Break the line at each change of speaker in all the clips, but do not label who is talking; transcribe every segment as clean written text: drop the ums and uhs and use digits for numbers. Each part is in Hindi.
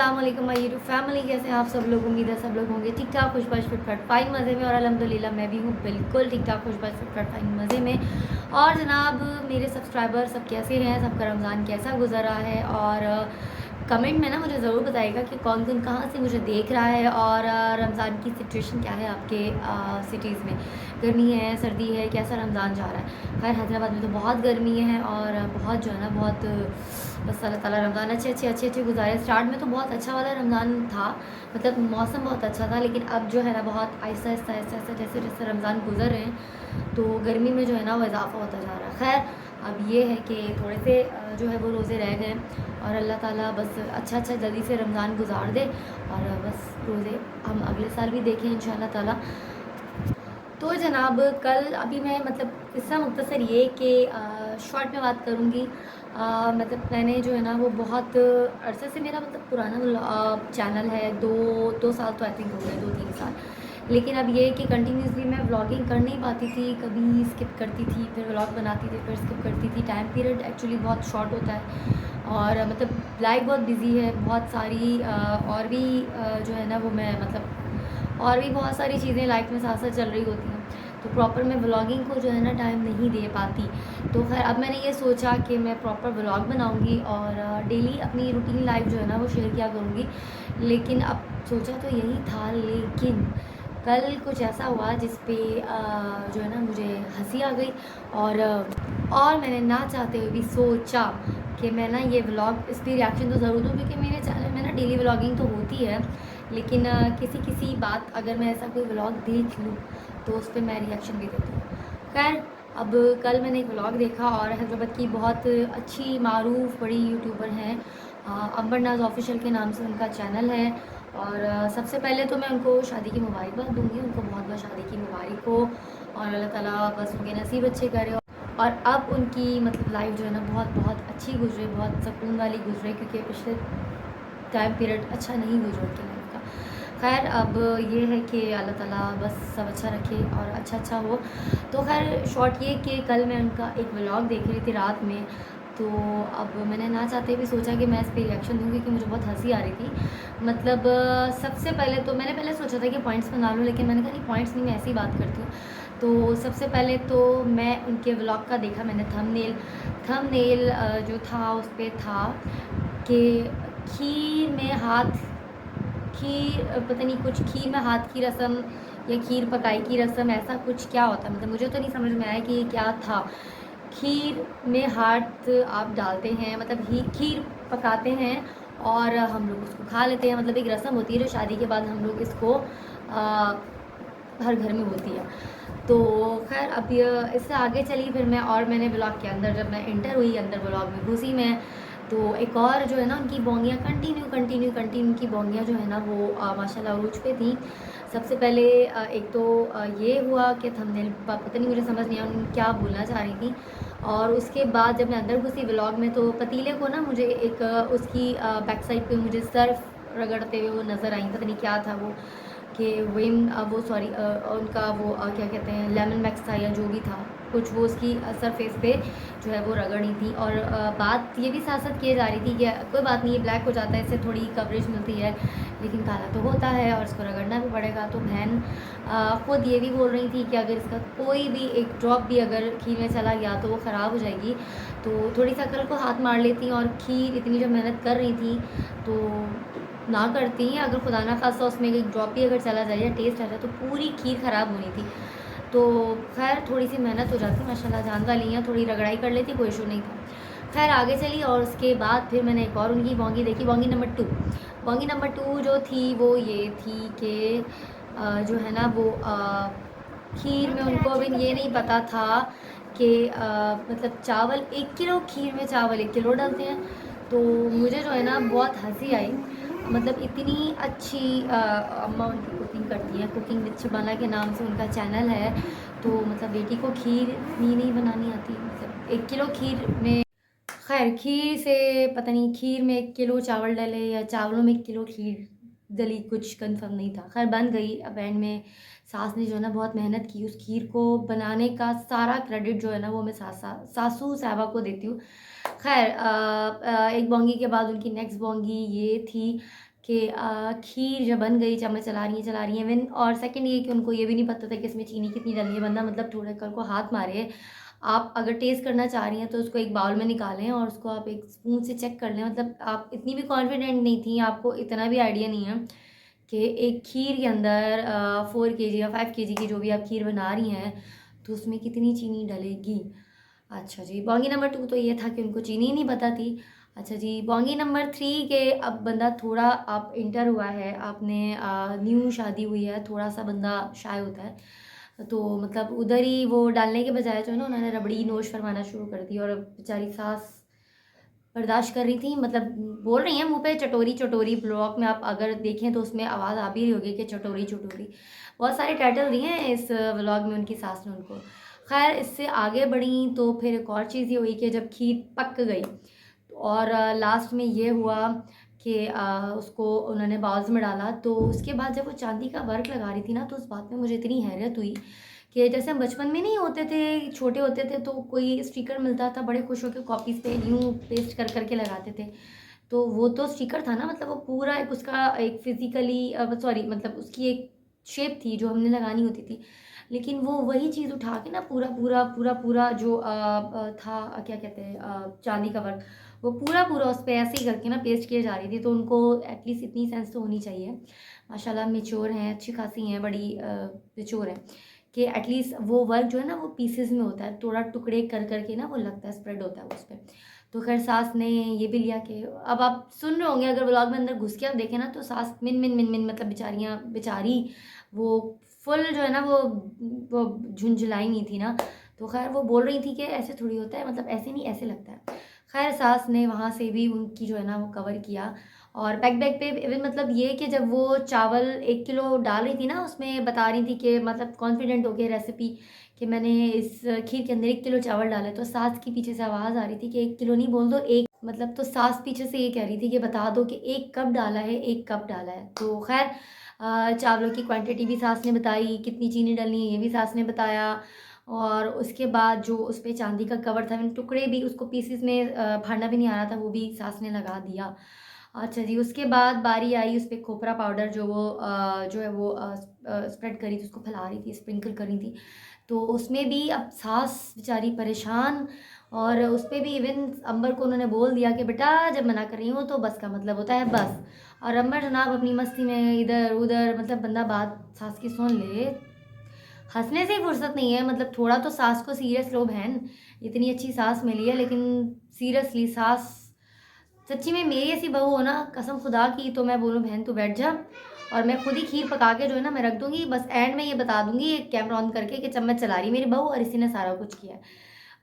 अस्सलाम वालेकुम माय यूट्यूब फैमिली, कैसे हैं आप सब लोग। उम्मीद है सब लोग होंगे ठीक ठाक, खुश बश फिट फट फाइन मज़े में। और अल्हम्दुलिल्लाह मैं भी हूँ बिल्कुल ठीक ठाक, खुश बश फिट फट फाइन मज़े में। और जनाब मेरे सब्सक्राइबर सब कैसे हैं, सबका रमज़ान कैसा गुजरा है। और कमेंट में ना मुझे ज़रूर बताइएगा कि कौन कौन कहाँ से मुझे देख रहा है। और रमज़ान की सिचुएशन क्या है आपके सिटीज़ में, गर्मी है, सर्दी है, कैसा रमज़ान जा रहा है। खैर हैदराबाद में तो बहुत गर्मी है और बहुत जो है ना बहुत बस अल्लाह ताला रमज़ान अच्छे गुजारे। स्टार्ट में तो बहुत अच्छा वाला रमज़ान था, मतलब मौसम बहुत अच्छा था, लेकिन अब जो है ना बहुत आहिस्ता आहिस्ता आहिस्ता आहिस्ता जैसे जैसे रमज़ान गुजर रहे हैं तो गर्मी में जो है ना वो इजाफ़ा होता जा रहा है। खैर अब ये है कि थोड़े से जो है वो रोज़े रह गए और अल्लाह ताला बस अच्छा जल्दी से रमज़ान गुजार दे और बस रोज़े हम अगले साल भी देखें इंशाअल्लाह ताला। तो जनाब कल अभी मैं मतलब किस्सा मुख्तसर ये कि शॉर्ट में बात करूँगी। मतलब मैंने जो है ना वो बहुत अरसे से मेरा मतलब पुराना चैनल है, दो साल तो आई थिंक हो गए, 2-3 साल। लेकिन अब ये है कि कंटिन्यूसली मैं व्लॉगिंग कर नहीं पाती थी, कभी स्किप करती थी, फिर व्लॉग बनाती थी, फिर स्किप करती थी। टाइम पीरियड एक्चुअली बहुत शॉर्ट होता है और मतलब लाइफ बहुत बिजी है, बहुत सारी और भी जो है ना वो मैं मतलब और भी बहुत सारी चीज़ें लाइफ में साथ साथ चल रही होती हैं, तो प्रॉपर मैं व्लॉगिंग को जो है ना टाइम नहीं दे पाती। तो खैर अब मैंने ये सोचा कि मैं प्रॉपर व्लॉग बनाऊंगी और डेली अपनी रूटीन लाइफ जो है ना वो शेयर किया करूँगी। लेकिन अब सोचा तो यही था, लेकिन कल कुछ ऐसा हुआ जिस पे जो है ना मुझे हंसी आ गई। और मैंने ना चाहते हुए भी सोचा कि मैं ना ये व्लॉग इस पर रिएक्शन तो ज़रूर दूँ, क्योंकि मेरे चैनल में ना डेली व्लॉगिंग तो होती है, लेकिन किसी किसी बात अगर मैं ऐसा कोई व्लॉग देख लूँ तो उस पर मैं रिएक्शन भी देती हूँ। खैर अब कल मैंने एक व्लॉग देखा और हैदराबाद की बहुत अच्छी मारूफ बड़ी यूट्यूबर हैं, अंबर नाज ऑफिशियल के नाम से उनका चैनल है। और सबसे पहले तो मैं उनको शादी की मुबारकबाद दूंगी, उनको बहुत बहुत शादी की मुबारक हो और अल्लाह ताला बस उनके नसीब अच्छे करे। और अब उनकी मतलब लाइफ जो है ना बहुत बहुत अच्छी गुजरे, बहुत सुकून वाली गुजरे, क्योंकि पिछले टाइम पीरियड अच्छा नहीं गुजरा उनकी लाइफ का। खैर अब ये है कि अल्लाह ताला बस सब अच्छा रखे और अच्छा हो। तो खैर शॉर्ट ये कि कल मैं उनका एक व्लॉग देख रही थी रात में, तो अब मैंने ना चाहते भी सोचा कि मैं इस पर रिएक्शन दूँगी कि मुझे बहुत हंसी आ रही थी। मतलब सबसे पहले तो मैंने पहले सोचा था कि पॉइंट्स बना लूँ, लेकिन मैंने कहा नहीं पॉइंट्स नहीं, मैं ऐसी बात करती हूँ। तो सबसे पहले तो मैं उनके व्लॉग का देखा मैंने थंबनेल जो था उस पर था कि खीर में हाथ खीर पता नहीं कुछ खीर में हाथ की रस्म या खीर पकाई की रस्म, ऐसा कुछ क्या होता है, मतलब मुझे तो नहीं समझ में आया कि ये क्या था। खीर में हाथ आप डालते हैं, मतलब ही खीर पकाते हैं और हम लोग उसको खा लेते हैं, मतलब एक रस्म होती है जो शादी के बाद हम लोग इसको हर घर में होती है। तो खैर अब इससे आगे चली फिर मैं, और मैंने ब्लॉग के अंदर जब मैं इंटर हुई, अंदर ब्लॉग में घुसी मैं, तो एक और जो है ना उनकी बोंगियाँ कंटिन्यू की बोंगियाँ जो है ना वो माशाल्लाह अरूज पे थी। सबसे पहले एक तो ये हुआ कि थंबनेल पता नहीं मुझे समझ नहीं आया उन्होंने क्या बोलना चाह रही थी। और उसके बाद जब मैं अंदर घुसी व्लॉग में तो पतीले को ना मुझे एक उसकी बैक साइड पे मुझे सर्फ रगड़ते हुए वो नज़र आई, पता नहीं क्या था वो, कि विम वो सॉरी उनका वो क्या कहते हैं लेमन मैक्स था या जो भी था कुछ, वो उसकी सरफेस पे जो है वो रगड़ी थी। और बात ये भी साथ साथ किए जा रही थी कि कोई बात नहीं, ये ब्लैक हो जाता है, इससे थोड़ी कवरेज मिलती है, लेकिन काला तो होता है और इसको रगड़ना भी पड़ेगा। तो बहन खुद ये भी बोल रही थी कि अगर इसका कोई भी एक ड्रॉप भी अगर खीर में चला गया तो वो ख़राब हो जाएगी, तो थोड़ी सा अकल को हाथ मार लेती। और खीर इतनी जब मेहनत कर रही थी तो ना करती हैं, अगर खुदा ना खास्ता उसमें एक ड्रॉप भी अगर चला जाए या टेस्ट आ जाए तो पूरी खीर ख़राब होनी थी। तो खैर थोड़ी सी मेहनत हो जाती, माशाल्लाह जान वाली हैं, थोड़ी रगड़ाई कर लेती, कोई इशू नहीं था। खैर आगे चली और उसके बाद फिर मैंने एक और उनकी बोंगी देखी, बोंगी नंबर 2 जो थी वो ये थी कि जो है ना वो खीर में उनको अभी ये नहीं पता था कि मतलब चावल 1 किलो खीर में चावल 1 किलो डालते हैं। तो मुझे जो है ना बहुत हंसी आई, मतलब इतनी अच्छी अम्मा उनकी कुकिंग करती हैं, कुकिंग विद शबाना के नाम से उनका चैनल है। तो मतलब बेटी को खीर नहीं बनानी आती, मतलब 1 किलो खीर में, खैर खीर से पता नहीं खीर में 1 किलो चावल डले या चावलों में 1 किलो खीर डली, कुछ कंफर्म नहीं था। खैर बन गई। अब एंड में सास ने जो है ना बहुत मेहनत की, उस खीर को बनाने का सारा क्रेडिट जो है ना वो मैं सासू साहबा को देती हूँ। खैर एक बोंगी के बाद उनकी नेक्स्ट बोंगी ये थी कि खीर जब बन गई, चम्मच चला रही हैं इवन। और सेकंड ये कि उनको ये भी नहीं पता था कि इसमें चीनी कितनी डलनी है। बंदा मतलब थोड़ा कल को हाथ मारे। आप अगर टेस्ट करना चाह रही हैं तो उसको एक बाउल में निकालें और उसको आप एक स्पून से चेक कर लें। मतलब आप इतनी भी कॉन्फिडेंट नहीं थी, आपको इतना भी आइडिया नहीं है कि एक खीर के अंदर 4 kg या 5 kg की जो भी आप खीर बना रही हैं तो उसमें कितनी चीनी डलेगी। अच्छा जी, बोंगी नंबर 2 तो ये था कि उनको चीनी नहीं पता थी। अच्छा जी, बोंगी नंबर 3 के अब बंदा थोड़ा आप इंटर हुआ है, आपने न्यू शादी हुई है, थोड़ा सा बंदा शाय होता है। तो मतलब उधर ही वो डालने के बजाय जो है ना उन्होंने रबड़ी नोश फरमाना शुरू कर दी। और बेचारी सास बर्दाश्त कर रही थी, मतलब बोल रही हैं मुंह पे चटोरी चटोरी। ब्लॉग में आप अगर देखें तो उसमें आवाज़ आ भी रही होगी कि चटोरी चटोरी। बहुत सारे टाइटल दिए हैं इस व्लॉग में उनकी सास ने उनको। खैर इससे आगे बढ़ी तो फिर एक और चीज़ ये हुई कि जब खीर पक गई और लास्ट में ये हुआ कि उसको उन्होंने बाउल्स में डाला। तो उसके बाद जब वो चांदी का वर्क लगा रही थी ना तो उस बात में मुझे इतनी हैरत हुई कि जैसे हम बचपन में नहीं होते थे, छोटे होते थे तो कोई स्टिकर मिलता था, बड़े खुश होकर कॉपीज़ पे यूँ पेस्ट कर करके लगाते थे। तो वो तो स्टिकर था ना, मतलब वो पूरा एक उसका एक फिज़िकली सॉरी मतलब उसकी एक शेप थी जो हमने लगानी होती थी। लेकिन वो वही चीज़ उठा के ना पूरा जो था क्या कहते हैं चांदी का वर्क, वो पूरा उस पे ऐसे ही करके ना पेस्ट किए जा रही थी। तो उनको एटलीस्ट इतनी सेंस तो होनी चाहिए। माशाल्लाह मैच्योर हैं, अच्छी खासी हैं, बड़ी मैच्योर हैं कि एटलीस्ट वो वर्क जो है ना वो पीसेस में होता है, थोड़ा टुकड़े कर करके ना वो लगता है, स्प्रेड होता है उस पर। तो खैर सास ने ये भी लिया कि अब आप सुन रहे होंगे अगर व्लॉग में अंदर घुस के आप देखें ना तो सास मिन मिन मिन मिन मतलब बेचारी वो फुल जो है ना वो झुंझुलाई नहीं थी ना। तो खैर वो बोल रही थी कि ऐसे थोड़ी होता है, मतलब ऐसे नहीं ऐसे लगता है। खैर सास ने वहाँ से भी उनकी जो है ना वो कवर किया। और बैक बैक पे इवन मतलब ये कि जब वो चावल 1 किलो डाल रही थी ना उसमें बता रही थी कि मतलब कॉन्फिडेंट हो गई रेसिपी कि मैंने इस खीर के अंदर 1 किलो चावल डाले। तो सास की पीछे से आवाज़ आ रही थी कि 1 किलो नहीं बोल दो एक, मतलब तो सास पीछे से ये कह रही थी कि बता दो कि 1 कप डाला है, 1 कप डाला है। तो खैर चावलों की क्वांटिटी भी सास ने बताई, कितनी चीनी डालनी है ये भी सास ने बताया। और उसके बाद जो उस पर चांदी का कवर था मैंने टुकड़े भी उसको पीसेस में फाड़ना भी नहीं आ रहा था, वो भी सास ने लगा दिया। अच्छा जी, उसके बाद बारी आई उस पे खोपरा पाउडर जो वो जो है वो स्प्रेड करी थी, उसको फैला रही थी, स्प्रिंकल कर रही थी। तो उसमें भी अब सास बेचारी परेशान। और उस पे भी इवन अंबर को उन्होंने बोल दिया कि बेटा जब मना कर रही हूँ तो बस का मतलब होता है बस। और अंबर जनाब अपनी मस्ती में इधर उधर, मतलब बंदा बात सास की सुन ले, हंसने से ही फुर्सत नहीं है। मतलब थोड़ा तो सास को सीरियस लो बहन, इतनी अच्छी सास मिली है लेकिन सीरियसली सास सच्ची में मेरी ऐसी बहू हो ना कसम खुदा की तो मैं बोलूँ बहन तू बैठ जा और मैं खुद ही खीर पका के जो है ना मैं रख दूंगी। बस एंड में ये बता दूंगी एक कैमरा ऑन करके कि चम्मच चला रही मेरी बहू और इसी ने सारा कुछ किया है।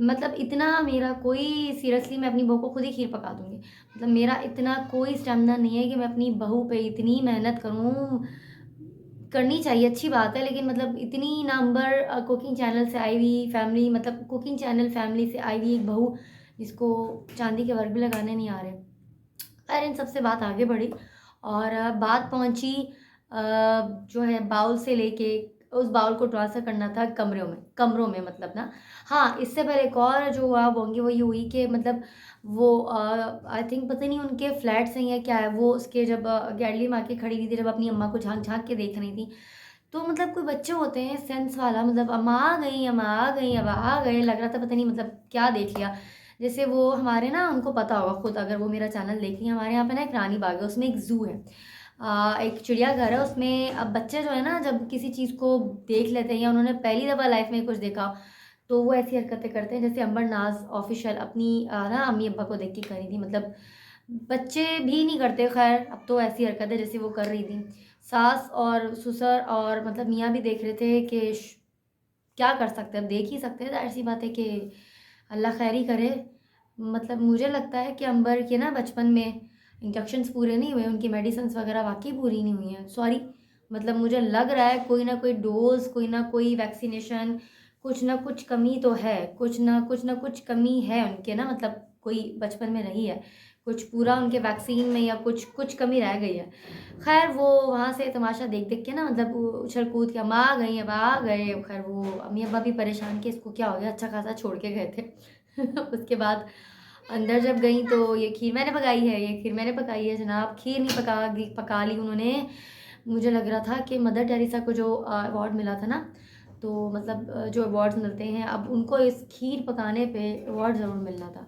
मतलब इतना मेरा कोई सीरियसली मैं अपनी बहू को खुद ही खीर पका दूंगी। मतलब मेरा इतना कोई स्टेमिना नहीं है कि मैं अपनी बहू पे इतनी मेहनत करूँ। करनी चाहिए अच्छी बात है, लेकिन मतलब इतनी नंबर कुकिंग चैनल से आई हुई फैमिली, मतलब कुकिंग चैनल फैमिली से आई हुई एक बहू जिसको चांदी के वर्क भी लगाने नहीं आ रहे। खैर इन सब से बात आगे बढ़ी और बात पहुंची जो है बाउल से लेके उस बाउल को ट्रांसफ़र करना था कमरों में मतलब ना। हाँ, इससे पहले एक और जो हुआ होंगी वो ये हुई कि मतलब वो आई थिंक पता नहीं उनके फ्लैट्स हैं या क्या है, वो उसके जब गैलरी में आके खड़ी हुई थी, जब अपनी अम्मा को झाँक-झाँक के देख रही थी। तो मतलब कोई बच्चे होते हैं सेंस वाला, मतलब अम्मा आ गई, अम्मा आ गई, अब आ गए, लग रहा था पता नहीं मतलब क्या देख लिया। जैसे वो हमारे ना उनको पता होगा खुद अगर वो मेरा चैनल देख रही हैं, हमारे यहाँ पे ना एक रानी बाग है, उसमें एक ज़ू है। एक चिड़ियाघर है, उसमें अब बच्चे जो है ना जब किसी चीज़ को देख लेते हैं या उन्होंने पहली दफ़ा लाइफ में कुछ देखा तो वो ऐसी हरकतें करते हैं जैसे अंबर नाज ऑफिशियल अपनी ना अम्मी अब्बा को देख के करी थी। मतलब बच्चे भी नहीं करते, खैर अब तो ऐसी हरकतें जैसे वो कर रही थी। सास और ससुर और मतलब मियाँ भी देख रहे थे कि क्या कर सकते हैं, अब देख ही सकते हैं, ज़ाहिर सी बात है कि अल्लाह खैर ही करे। मतलब मुझे लगता है कि अंबर के ना बचपन में इंजेक्शंस पूरे नहीं हुए, उनकी मेडिसिन्स वगैरह वाक़ई पूरी नहीं हुई हैं, सॉरी। मतलब मुझे लग रहा है कोई ना कोई डोज़, कोई ना कोई वैक्सीनेशन, कुछ ना कुछ कमी तो है, कुछ ना कुछ कमी है उनके ना, मतलब कोई बचपन में रही है, कुछ पूरा उनके वैक्सीन में या कुछ कमी रह गई है। खैर वो वहाँ से तमाशा देख देख के ना मतलब वो उछल कूद के हम आ गई, अब आ गए। खैर वो अम्मी अब्बा भी परेशान कि इसको क्या हो गया, अच्छा खासा छोड़ के गए थे। उसके बाद अंदर जब गई तो ये खीर मैंने पकाई है, ये खीर मैंने पकाई है जनाब। खीर नहीं पका ली उन्होंने। मुझे लग रहा था कि मदर टेरेसा को जो अवार्ड मिला था ना, तो मतलब जो अवार्ड्स मिलते हैं अब उनको इस खीर पकाने पे अवार्ड ज़रूर मिलना था।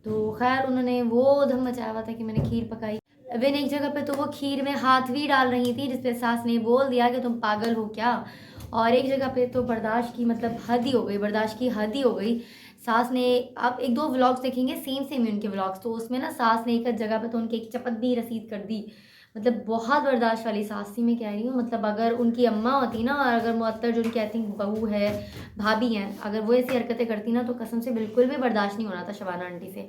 तो खैर उन्होंने वो धम मचाया हुआ था कि मैंने खीर पकाई। इवन एक जगह पे तो वो खीर में हाथ भी डाल रही थी, जिस पे सास ने बोल दिया कि तुम पागल हो क्या। और एक जगह पे तो बर्दाश्त की मतलब हद ही हो गई, बर्दाश्त की हद ही हो गई। सास ने, आप एक दो व्लॉग्स देखेंगे सेम सेम उनके व्लॉग्स, तो उसमें ना सास ने एक जगह पे तो उनके एक चपत भी रसीद कर दी। मतलब बहुत बर्दाश्त वाली सास थी, मैं कह रही हूँ। मतलब अगर उनकी अम्मा होती ना, और अगर मुअत्तर जो उनकी आई थिंक बहू है, भाभी हैं, अगर वो ऐसी हरकतें करती ना तो कसम से बिल्कुल भी बर्दाश्त नहीं होना था शबाना आंटी से।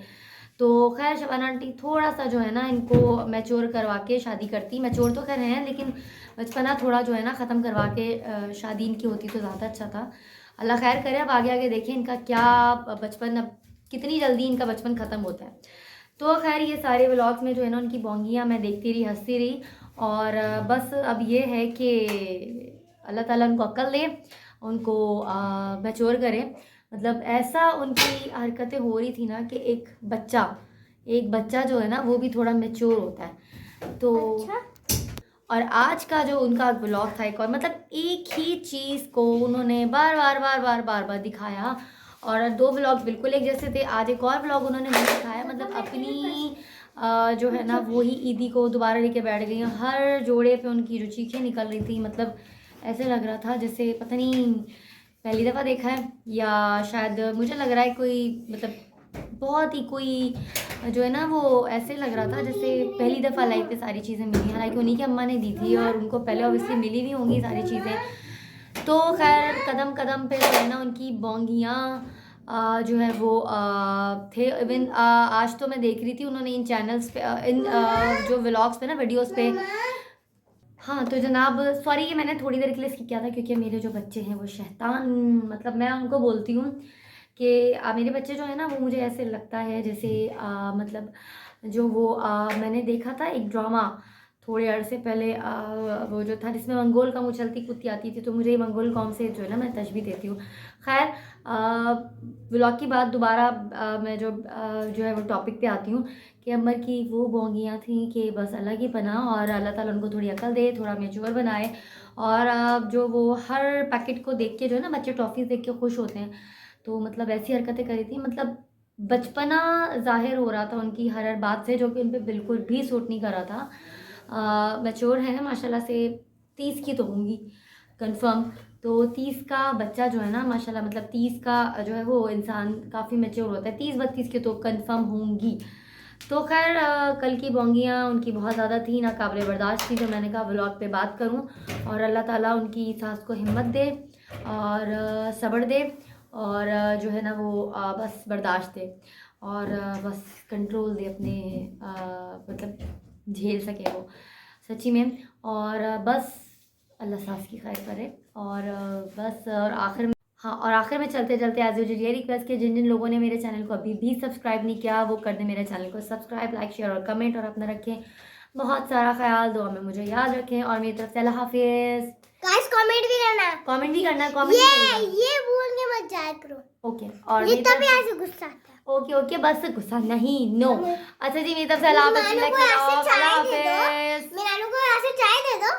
तो खैर शबाना आंटी थोड़ा सा जो है ना इनको मैच्योर करवा के शादी करती। मैच्योर तो खैर हैं, लेकिन बचपना थोड़ा जो है ना ख़त्म करवा के शादी इनकी होती तो ज़्यादा अच्छा था। अल्लाह खैर करे, अब आगे आगे देखें इनका क्या बचपन, अब कितनी जल्दी इनका बचपन ख़त्म होता है। तो खैर ये सारे व्लॉग्स में जो है ना उनकी बोंगियाँ मैं देखती रही, हंसती रही। और बस अब ये है कि अल्लाह ताला उनको अक्ल दे, उनको मैच्योर करे। मतलब ऐसा उनकी हरकतें हो रही थी ना कि एक बच्चा जो है ना वो भी थोड़ा मैच्योर होता है। तो अच्छा? और आज का जो उनका ब्लॉग था एक और, मतलब एक ही चीज़ को उन्होंने बार बार दिखाया। और दो ब्लॉग बिल्कुल एक जैसे थे। आज एक और ब्लॉग उन्होंने नहीं दिखाया, मतलब अपनी जो है ना वही ईदी को दोबारा लेके बैठ गई। हर जोड़े पे उनकी जो चीखें निकल रही थी, मतलब ऐसे लग रहा था जैसे पता नहीं पहली दफ़ा देखा है, या शायद मुझे लग रहा है कोई मतलब बहुत ही कोई जो है ना वो ऐसे लग रहा था जैसे पहली दफ़ा लाइफ पे सारी चीज़ें मिली। हालांकि उन्हीं की अम्मा ने दी थी और उनको पहले ऑब्वियसली मिली भी होंगी सारी चीज़ें। तो खैर कदम कदम पे जो है ना उनकी बोंगियाँ जो है वो थे। इवन आज तो मैं देख रही थी उन्होंने इन चैनल्स पे इन जो व्लॉग्स पे ना, वीडियोस पे। हाँ तो जनाब सॉरी कि मैंने थोड़ी देर के लिए स्किप किया था, क्योंकि मेरे जो बच्चे हैं वो शैतान, मतलब मैं उनको बोलती हूँ कि मेरे बच्चे जो है ना वो मुझे ऐसे लगता है जैसे मतलब जो वो मैंने देखा था एक ड्रामा थोड़े अरसे पहले, वो जो था जिसमें मंगोल कौम उछलती कूदती आती थी, तो मुझे ये मंगोल कौम से जो है ना मैं तशबीह देती हूँ। खैर व्लॉग की बात दोबारा मैं जो है वो टॉपिक पे आती हूँ कि अम्बर की वो बोंगियाँ थी कि बस अल्लाह की पनाह, और अल्लाह ताला उनको थोड़ी अकल दे, थोड़ा मैच्योर बनाए। और जो वो हर पैकेट को देख के जो है ना बच्चे टॉफ़ीज़ देख के खुश होते हैं, तो मतलब ऐसी हरकतें करी थी। मतलब बचपना ज़ाहिर हो रहा था उनकी हर हर बात से, जो कि उन पर बिल्कुल भी सूट नहीं कर रहा था। मैच्योर है माशाल्लाह से, 30 की तो होंगी कंफर्म। तो 30 का बच्चा जो है ना माशाल्लाह, मतलब 30 का जो है वो इंसान काफ़ी मैच्योर होता है, 30-32 की तो कंफर्म होंगी। तो खैर कल की बोंगियाँ उनकी बहुत ज़्यादा थी, नाकाबिले बर्दाश्त थी, जो मैंने कहा व्लॉग पे बात करूं। और अल्लाह ताला उनकी सास को हिम्मत दे और सब्र दे, और जो है ना वो बस बर्दाश्त दे, और बस कंट्रोल दे अपने, मतलब झेल सके वो सच्ची में। और बस अल्लाह सास की खैर करे। और बस और आखिर में, हाँ, और आखिर में चलते चलते एज यूजुअल ये रिक्वेस्ट कि जिन जिन लोगों ने मेरे चैनल को अभी भी सब्सक्राइब नहीं किया वो कर दें मेरे चैनल को सब्सक्राइब, लाइक, शेयर और कमेंट। और अपना रखें बहुत सारा ख्याल, दुआ में मुझे याद रखें। और मेरी तरफ से अल्लाह हाफिज़।
गाइस कमेंट भी करना,
कमेंट भी करना, कमेंट
ये भूल के मत जाया करो।
ओके। और
ये तभी ऐसे गुस्सा आता है।
ओके ओके बस गुस्सा नहीं, नो। अच्छा जी मेरी तरफ से अल्लाह हाफिज़।
मेरे नानू को ऐसे चाय दे दो।